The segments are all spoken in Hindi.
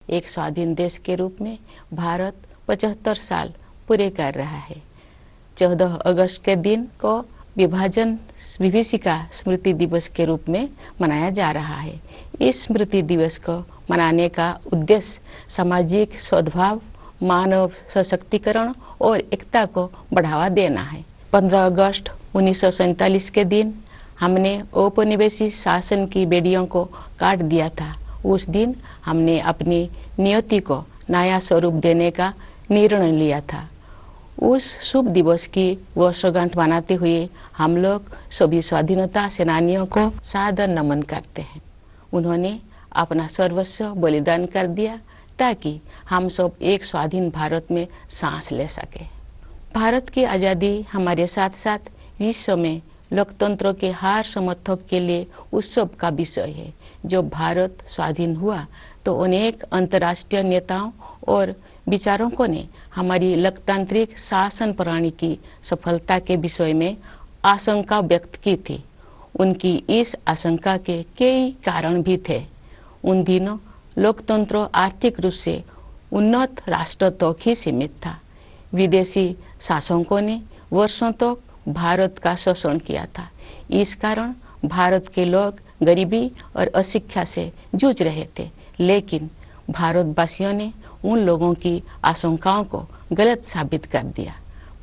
एक स्वाधीन देश के रूप में भारत 75 साल पूरे कर रहा है। 14 अगस्त के दिन को विभीषिका स्मृति दिवस के रूप में मनाया जा रहा है। इस स्मृति दिवस को मनाने का उद्देश्य सामाजिक सद्भाव, मानव सशक्तिकरण और एकता को बढ़ावा देना है। 15 अगस्त 1947 के दिन हमने औपनिवेशिक शासन की बेड़ियों को काट दिया था। उस दिन हमने अपनी नियति को नया स्वरूप देने का निर्णय लिया था। उस शुभ दिवस की वर्षगांठ मनाते हुए हम लोग सभी स्वाधीनता सेनानियों को सादर नमन करते हैं। उन्होंने अपना सर्वस्व बलिदान कर दिया ताकि हम सब एक स्वाधीन भारत में सांस ले सके। भारत की आज़ादी हमारे साथ साथ विश्व में लोकतंत्र के हर समर्थक के लिए उत्सव का विषय है। जब भारत स्वाधीन हुआ तो अनेक अंतर्राष्ट्रीय नेताओं और विचारकों ने हमारी लोकतांत्रिक शासन प्रणाली की सफलता के विषय में आशंका व्यक्त की थी। उनकी इस आशंका के कई कारण भी थे। उन दिनों लोकतंत्र आर्थिक रूप से उन्नत राष्ट्र तक ही सीमित था। विदेशी शासकों ने वर्षों तक भारत का शोषण किया था। इस कारण भारत के लोग गरीबी और अशिक्षा से जूझ रहे थे। लेकिन भारतवासियों ने उन लोगों की आशंकाओं को गलत साबित कर दिया।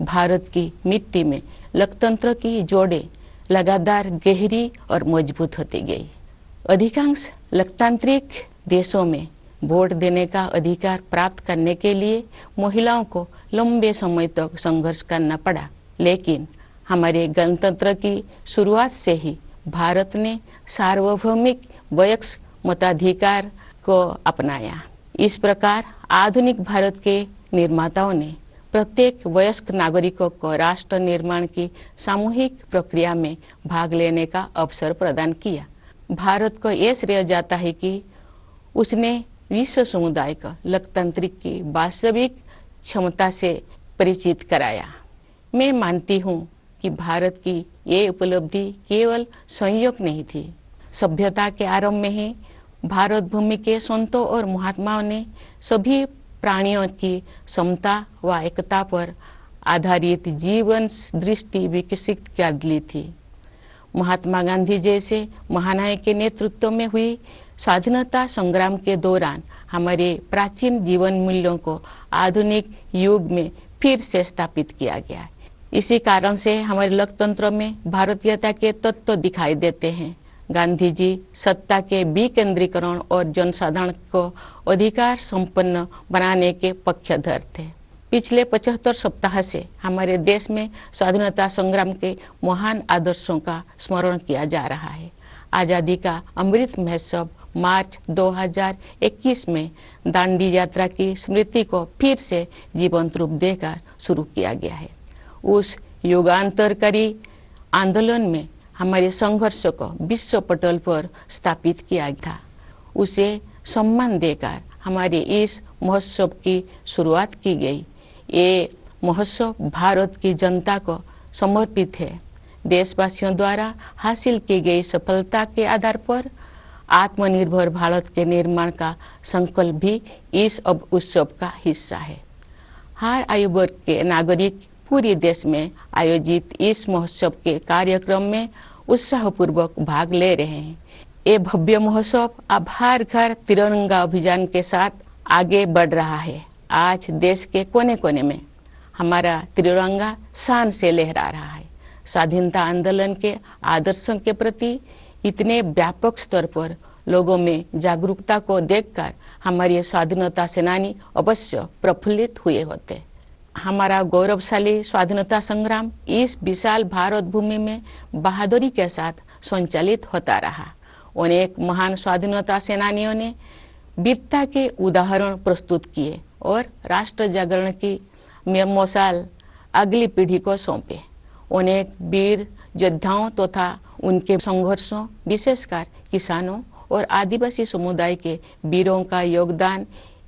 भारत की मिट्टी में लोकतंत्र की जोड़ें लगातार गहरी और मजबूत होती गई। अधिकांश लोकतांत्रिक देशों में वोट देने का अधिकार प्राप्त करने के लिए महिलाओं को लंबे समय तक संघर्ष करना पड़ा। लेकिन हमारे गणतंत्र की शुरुआत से ही भारत ने सार्वभौमिक वयस्क मताधिकार को अपनाया। इस प्रकार आधुनिक भारत के निर्माताओं ने प्रत्येक वयस्क नागरिकों को राष्ट्र निर्माण की सामूहिक प्रक्रिया में भाग लेने का अवसर प्रदान किया। भारत को यह श्रेय जाता है कि उसने विश्व समुदाय को लोकतांत्रिक की वास्तविक क्षमता से परिचित कराया। मैं मानती हूँ कि भारत की ये उपलब्धि केवल संयोग नहीं थी। सभ्यता के आरंभ में ही भारत भूमि के संतों और महात्माओं ने सभी प्राणियों की समता व एकता पर आधारित जीवन दृष्टि विकसित कर ली थी। महात्मा गांधी जैसे महानायक के नेतृत्व में हुई स्वाधीनता संग्राम के दौरान हमारे प्राचीन जीवन मूल्यों को आधुनिक युग में फिर से स्थापित किया गया। इसी कारण से हमारे लोकतंत्र में भारतीयता के तत्व दिखाई देते हैं। गांधी जी सत्ता के विकेंद्रीकरण और जनसाधारण को अधिकार संपन्न बनाने के पक्षधर थे। पिछले 75 सप्ताह से हमारे देश में स्वाधीनता संग्राम के महान आदर्शों का स्मरण किया जा रहा है। आज़ादी का अमृत महोत्सव मार्च 2021 में दांडी यात्रा की स्मृति को फिर से जीवंत रूप देकर शुरू किया गया है। उस युगांतरकारी आंदोलन में हमारे संघर्ष को विश्व पटल पर स्थापित किया था। उसे सम्मान देकर हमारे इस महोत्सव की शुरुआत की गई। ये महोत्सव भारत की जनता को समर्पित है। देशवासियों द्वारा हासिल की गई सफलता के आधार पर आत्मनिर्भर भारत के निर्माण का संकल्प भी इस उत्सव का हिस्सा है। हर आयु वर्ग के नागरिक पूरे देश में आयोजित इस महोत्सव के कार्यक्रम में उत्साहपूर्वक भाग ले रहे हैं। ये भव्य महोत्सव अब हर घर तिरंगा अभियान के साथ आगे बढ़ रहा है। आज देश के कोने कोने में हमारा तिरंगा शान से लहरा रहा है। स्वाधीनता आंदोलन के आदर्शों के प्रति इतने व्यापक स्तर पर लोगों में जागरूकता को देखकर हमारे स्वाधीनता सेनानी अवश्य प्रफुल्लित हुए होते। हमारा गौरवशाली स्वाधीनता संग्राम इस विशाल भारत भूमि में बहादुरी के साथ संचालित होता रहा। अनेक महान स्वाधीनता सेनानियों ने वीरता के उदाहरण प्रस्तुत किए और राष्ट्र जागरण की मशाल अगली पीढ़ी को सौंपे। अनेक वीर योद्धाओं तथा उनके संघर्षों, विशेषकर किसानों और आदिवासी समुदाय के वीरों का योगदान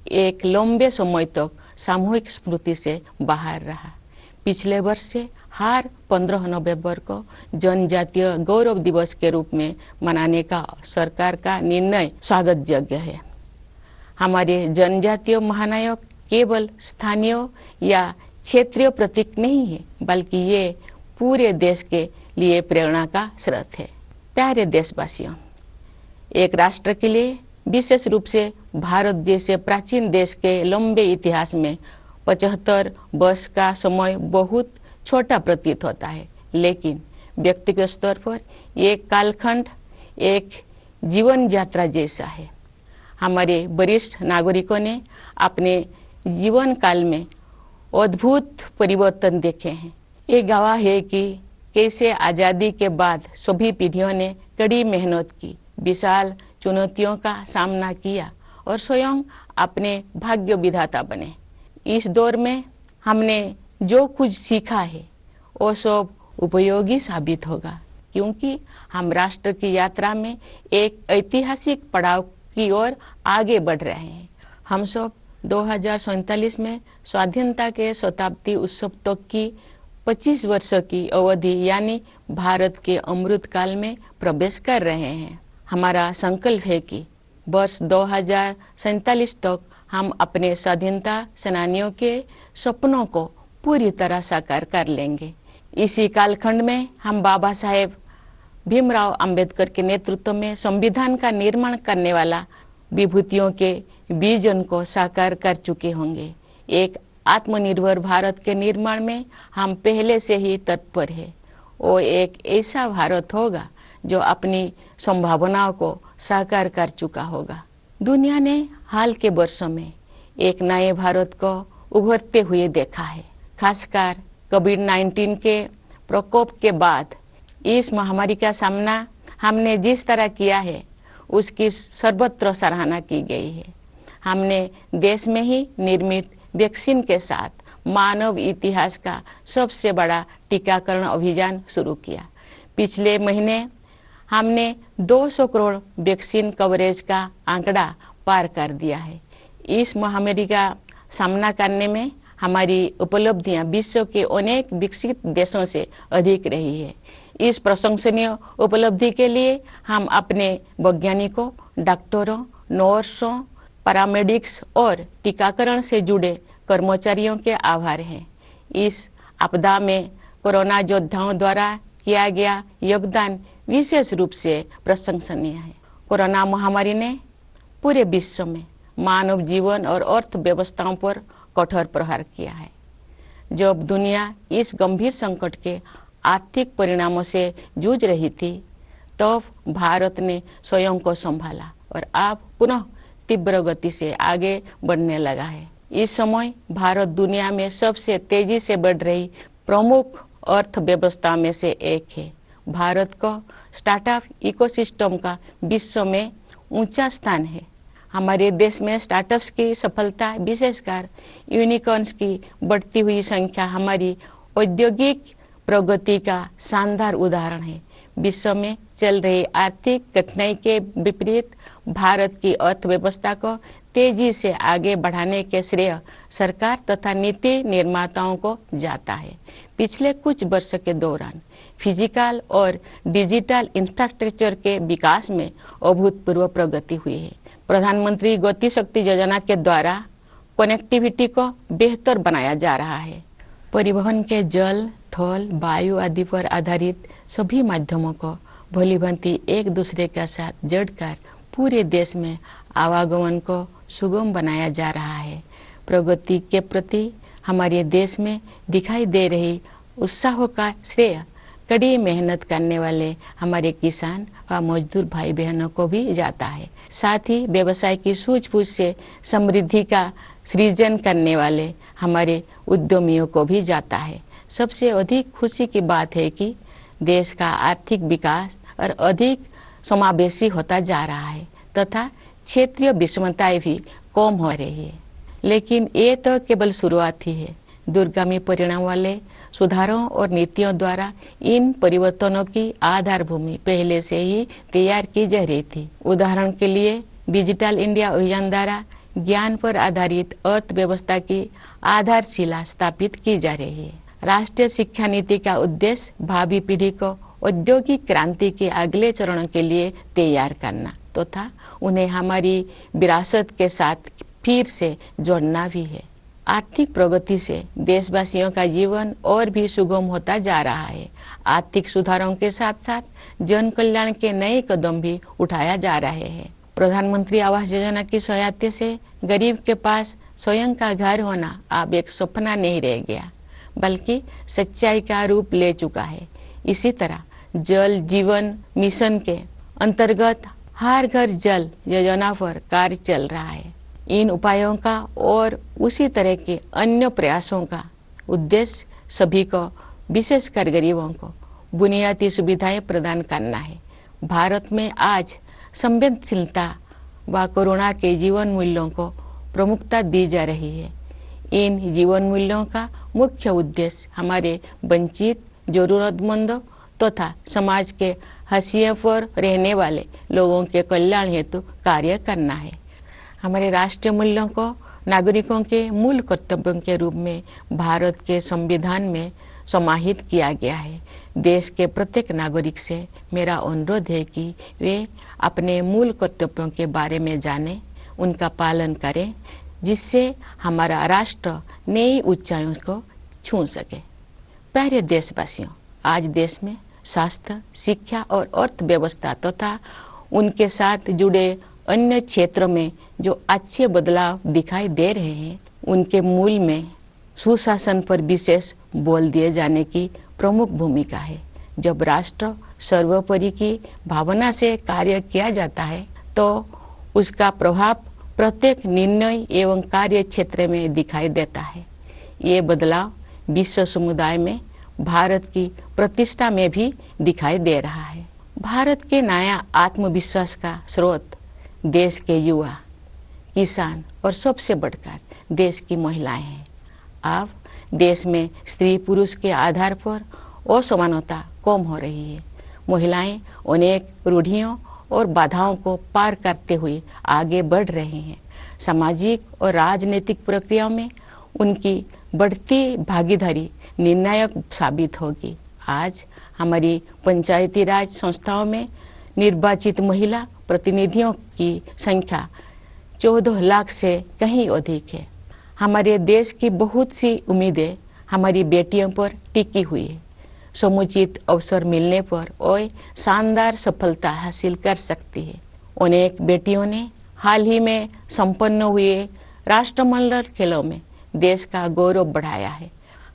एक लंबे समय तक सामूहिक स्मृति से बाहर रहा। पिछले वर्ष से हर 15 नवंबर को जनजातीय गौरव दिवस के रूप में मनाने का सरकार का निर्णय स्वागत योग्य है। हमारे जनजातीय महानायक केवल स्थानीय या क्षेत्रीय प्रतीक नहीं है, बल्कि ये पूरे देश के लिए प्रेरणा का स्रोत है। प्यारे देशवासियों, एक राष्ट्र के लिए, विशेष रूप से भारत जैसे प्राचीन देश के लंबे इतिहास में 75 वर्ष का समय बहुत छोटा प्रतीत होता है, लेकिन व्यक्तिगत स्तर पर ये कालखंड एक जीवन यात्रा जैसा है। हमारे वरिष्ठ नागरिकों ने अपने जीवन काल में अद्भुत परिवर्तन देखे हैं। ये गवाह है कि कैसे आज़ादी के बाद सभी पीढ़ियों ने कड़ी मेहनत की, विशाल चुनौतियों का सामना किया और स्वयं अपने भाग्य विधाता बने। इस दौर में हमने जो कुछ सीखा है वो सब उपयोगी साबित होगा, क्योंकि हम राष्ट्र की यात्रा में एक ऐतिहासिक पड़ाव की ओर आगे बढ़ रहे हैं। हम सब 2047 में स्वाधीनता के शताब्दी उत्सव तक की 25 वर्षों की अवधि यानी भारत के अमृत काल में प्रवेश कर रहे हैं। हमारा संकल्प है कि वर्ष 2047 तक हम अपने स्वाधीनता सेनानियों के सपनों को पूरी तरह साकार कर लेंगे। इसी कालखंड में हम बाबा साहेब भीमराव अंबेडकर के नेतृत्व में संविधान का निर्माण करने वाला विभूतियों के विजन को साकार कर चुके होंगे। एक आत्मनिर्भर भारत के निर्माण में हम पहले से ही तत्पर हैं। वो एक ऐसा भारत होगा जो अपनी संभावनाओं को साकार कर चुका होगा। दुनिया ने हाल के वर्षों में एक नए भारत को उभरते हुए देखा है। खासकर कोविड-19 के प्रकोप के बाद इस महामारी का सामना हमने जिस तरह किया है, उसकी सर्वत्र सराहना की गई है। हमने देश में ही निर्मित वैक्सीन के साथ मानव इतिहास का सबसे बड़ा टीकाकरण अभियान शुरू किया। पिछले महीने हमने 200 करोड़ वैक्सीन कवरेज का आंकड़ा पार कर दिया है। इस महामारी का सामना करने में हमारी उपलब्धियां विश्व के अनेक विकसित देशों से अधिक रही है। इस प्रशंसनीय उपलब्धि के लिए हम अपने वैज्ञानिकों, डॉक्टरों, नर्सों, पैरामेडिक्स और टीकाकरण से जुड़े कर्मचारियों के आभार हैं। इस आपदा में कोरोना योद्धाओं द्वारा किया गया योगदान विशेष रूप से प्रशंसनीय है। कोरोना महामारी ने पूरे विश्व में मानव जीवन और अर्थव्यवस्थाओं पर कठोर प्रहार किया है। जब दुनिया इस गंभीर संकट के आर्थिक परिणामों से जूझ रही थी, तब भारत ने स्वयं को संभाला और अब पुनः तीव्र गति से आगे बढ़ने लगा है। इस समय भारत दुनिया में सबसे तेजी से बढ़ रही प्रमुख अर्थव्यवस्था में से एक है। भारत को स्टार्टअप इकोसिस्टम का विश्व में ऊंचा स्थान है। हमारे देश में स्टार्टअप्स की सफलता, विशेषकर यूनिकॉर्न्स की बढ़ती हुई संख्या हमारी औद्योगिक प्रगति का शानदार उदाहरण है। विश्व में चल रही आर्थिक कठिनाई के विपरीत भारत की अर्थव्यवस्था को तेजी से आगे बढ़ाने के श्रेय सरकार तथा नीति निर्माताओं को जाता है। पिछले कुछ वर्ष के दौरान फिजिकल और डिजिटल इंफ्रास्ट्रक्चर के विकास में अभूतपूर्व प्रगति हुई है। प्रधानमंत्री गति शक्ति योजना के द्वारा कनेक्टिविटी को बेहतर बनाया जा रहा है। परिवहन के जल, थल, वायु आदि पर आधारित सभी माध्यमों को भलीभांति एक दूसरे के साथ जोड़कर पूरे देश में आवागमन को सुगम बनाया जा रहा है। प्रगति के प्रति हमारे देश में दिखाई दे रही उत्साह का श्रेय कड़ी मेहनत करने वाले हमारे किसान व मजदूर भाई बहनों को भी जाता है। साथ ही व्यवसाय की सूझबूझ से समृद्धि का सृजन करने वाले हमारे उद्यमियों को भी जाता है। सबसे अधिक खुशी की बात है कि देश का आर्थिक विकास और अधिक समावेशी होता जा रहा है तथा क्षेत्रीय विषमताएं भी कम हो रही है। लेकिन ये तो केवल शुरुआत ही है। दूरगामी परिणाम वाले सुधारों और नीतियों द्वारा इन परिवर्तनों की आधारभूमि पहले से ही तैयार की जा रही थी। उदाहरण के लिए डिजिटल इंडिया अभियान द्वारा ज्ञान पर आधारित अर्थव्यवस्था की आधारशिला स्थापित की जा रही है। राष्ट्रीय शिक्षा नीति का उद्देश्य भावी पीढ़ी को औद्योगिक क्रांति के अगले चरण के लिए तैयार करना तथा उन्हें हमारी विरासत के साथ फिर से जोड़ना भी है। आर्थिक प्रगति से देशवासियों का जीवन और भी सुगम होता जा रहा है। आर्थिक सुधारों के साथ साथ जन कल्याण के नए कदम भी उठाया जा रहे हैं। प्रधानमंत्री आवास योजना की सहायता से गरीब के पास स्वयं का घर होना अब एक सपना नहीं रह गया, बल्कि सच्चाई का रूप ले चुका है। इसी तरह जल जीवन मिशन के अंतर्गत हर घर जल योजना पर कार्य चल रहा है। इन उपायों का और उसी तरह के अन्य प्रयासों का उद्देश्य सभी को, विशेषकर गरीबों को, बुनियादी सुविधाएं प्रदान करना है। भारत में आज संवेदनशीलता व करुणा के जीवन मूल्यों को प्रमुखता दी जा रही है। इन जीवन मूल्यों का मुख्य उद्देश्य हमारे वंचित, जरूरतमंदों तथा समाज के हाशिए पर रहने वाले लोगों के कल्याण हेतु कार्य करना है। हमारे राष्ट्रीय मूल्यों को नागरिकों के मूल कर्तव्यों के रूप में भारत के संविधान में समाहित किया गया है। देश के प्रत्येक नागरिक से मेरा अनुरोध है कि वे अपने मूल कर्तव्यों के बारे में जानें, उनका पालन करें, जिससे हमारा राष्ट्र नई ऊंचाइयों को छू सके। प्यारे देशवासियों, आज देश में स्वास्थ्य, शिक्षा और अर्थव्यवस्था तथा उनके साथ जुड़े अन्य क्षेत्र में जो अच्छे बदलाव दिखाई दे रहे हैं, उनके मूल में सुशासन पर विशेष बल दिए जाने की प्रमुख भूमिका है। जब राष्ट्र सर्वोपरि की भावना से कार्य किया जाता है तो उसका प्रभाव प्रत्येक निर्णय एवं कार्य क्षेत्र में दिखाई देता है। ये बदलाव विश्व समुदाय में भारत की प्रतिष्ठा में भी दिखाई दे रहा है। भारत के नया आत्मविश्वास का स्रोत देश के युवा, किसान और सबसे बढ़कर देश की महिलाएं हैं। अब देश में स्त्री पुरुष के आधार पर असमानता कम हो रही है। महिलाएं अनेक रूढ़ियों और बाधाओं को पार करते हुए आगे बढ़ रही हैं। सामाजिक और राजनीतिक प्रक्रियाओं में उनकी बढ़ती भागीदारी निर्णायक साबित होगी। आज हमारी पंचायती राज संस्थाओं में निर्वाचित महिला प्रतिनिधियों की संख्या 14 लाख से कहीं अधिक है। हमारे देश की बहुत सी उम्मीदें हमारी बेटियों पर टिकी हुई है। समुचित अवसर मिलने पर वह शानदार सफलता हासिल कर सकती है। अनेक बेटियों ने हाल ही में संपन्न हुए राष्ट्रमंडल खेलों में देश का गौरव बढ़ाया है।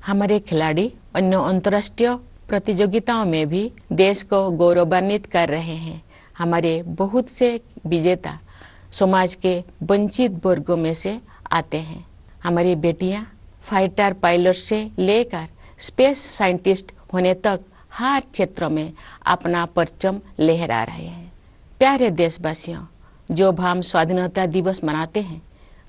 हमारे खिलाड़ी अन्य अंतर्राष्ट्रीय प्रतियोगिताओं में भी देश को गौरवान्वित कर रहे हैं। हमारे बहुत से विजेता समाज के वंचित वर्गों में से आते हैं। हमारी बेटियां फाइटर पायलट से लेकर स्पेस साइंटिस्ट होने तक हर क्षेत्र में अपना परचम लहरा रहे हैं। प्यारे देशवासियों, जब हम स्वाधीनता दिवस मनाते हैं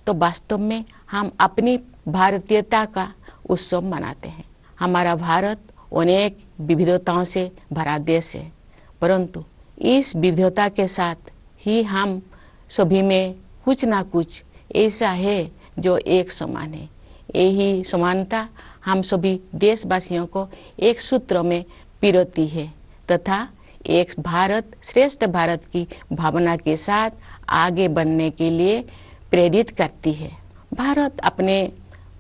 तो वास्तव में हम अपनी भारतीयता का उत्सव मनाते हैं। हमारा भारत अनेक विविधताओं से भरा देश है, परंतु इस विविधता के साथ ही हम सभी में कुछ ना कुछ ऐसा है जो एक समान है। यही समानता हम सभी देशवासियों को एक सूत्र में पिरोती है तथा एक भारत श्रेष्ठ भारत की भावना के साथ आगे बढ़ने के लिए प्रेरित करती है। भारत अपने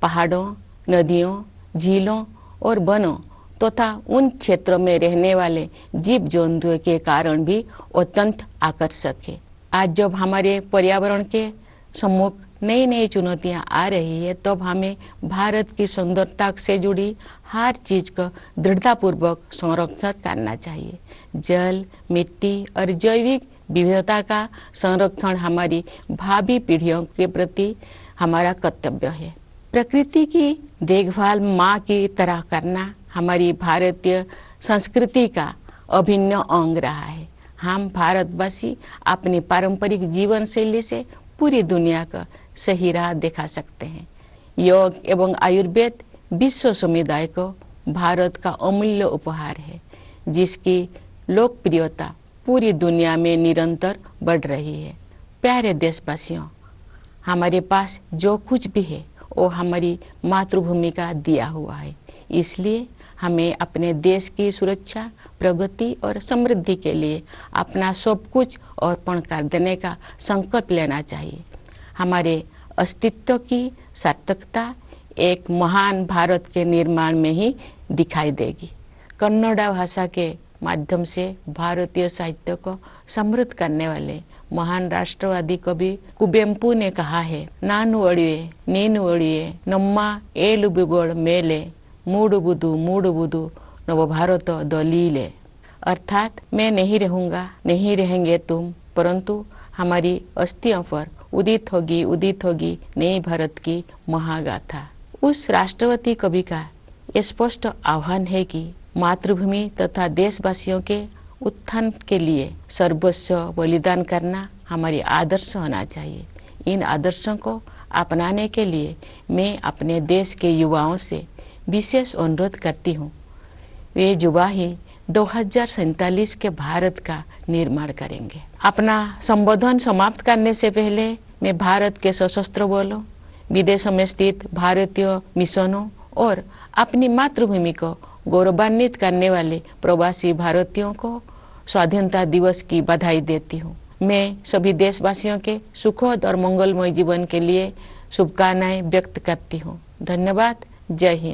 पहाड़ों, नदियों, झीलों और वनों तथा उन क्षेत्रों में रहने वाले जीव जंतुओं के कारण भी अत्यंत आकर्षक है। आज जब हमारे पर्यावरण के सम्मुख नई नई चुनौतियां आ रही है, तब हमें भारत की सुंदरता से जुड़ी हर चीज का दृढ़तापूर्वक संरक्षण करना चाहिए। जल, मिट्टी और जैविक विविधता का संरक्षण हमारी भावी पीढ़ियों के प्रति हमारा कर्तव्य है। प्रकृति की देखभाल माँ की तरह करना हमारी भारतीय संस्कृति का अभिन्न अंग रहा है। हम भारतवासी अपनी पारंपरिक जीवन शैली से पूरी दुनिया का सही राह दिखा सकते हैं। योग एवं आयुर्वेद विश्व समुदाय को भारत का अमूल्य उपहार है, जिसकी लोकप्रियता पूरी दुनिया में निरंतर बढ़ रही है। प्यारे देशवासियों, हमारे पास जो कुछ भी है वो हमारी मातृभूमि का दिया हुआ है, इसलिए हमें अपने देश की सुरक्षा, प्रगति और समृद्धि के लिए अपना सब कुछ अर्पण कर देने का संकल्प लेना चाहिए। हमारे अस्तित्व की सार्थकता एक महान भारत के निर्माण में ही दिखाई देगी। कन्नड़ भाषा के माध्यम से भारतीय साहित्य को समृद्ध करने वाले महान राष्ट्रवादी कवि कुवेंपु ने कहा है, नानु अड़िए नीनु अड़िए नम्मा एलु बिगोड़ मेले मूडुबुदु नव भारत दलीले। अर्थात मैं नहीं रहूंगा, नहीं रहेंगे तुम, परंतु हमारी अस्थियों पर उदित होगी नई भारत की महागाथा। उस राष्ट्रवादी कवि का ये स्पष्ट आह्वान है कि मातृभूमि तथा देशवासियों के उत्थान के लिए सर्वस्व बलिदान करना हमारी आदर्श होना चाहिए। इन आदर्शों को अपनाने के लिए मैं अपने देश के युवाओं से विशेष अनुरोध करती हूँ। वे युवा ही 2047 के भारत का निर्माण करेंगे। अपना संबोधन समाप्त करने से पहले मैं भारत के सशस्त्र बलों, विदेशों में स्थित भारतीय मिशनों और अपनी मातृभूमि को गौरवान्वित करने वाले प्रवासी भारतीयों को स्वाधीनता दिवस की बधाई देती हूँ। मैं सभी देशवासियों के सुखद और मंगलमय जीवन के लिए शुभकामनाएं व्यक्त करती हूँ। धन्यवाद। जय हिंद।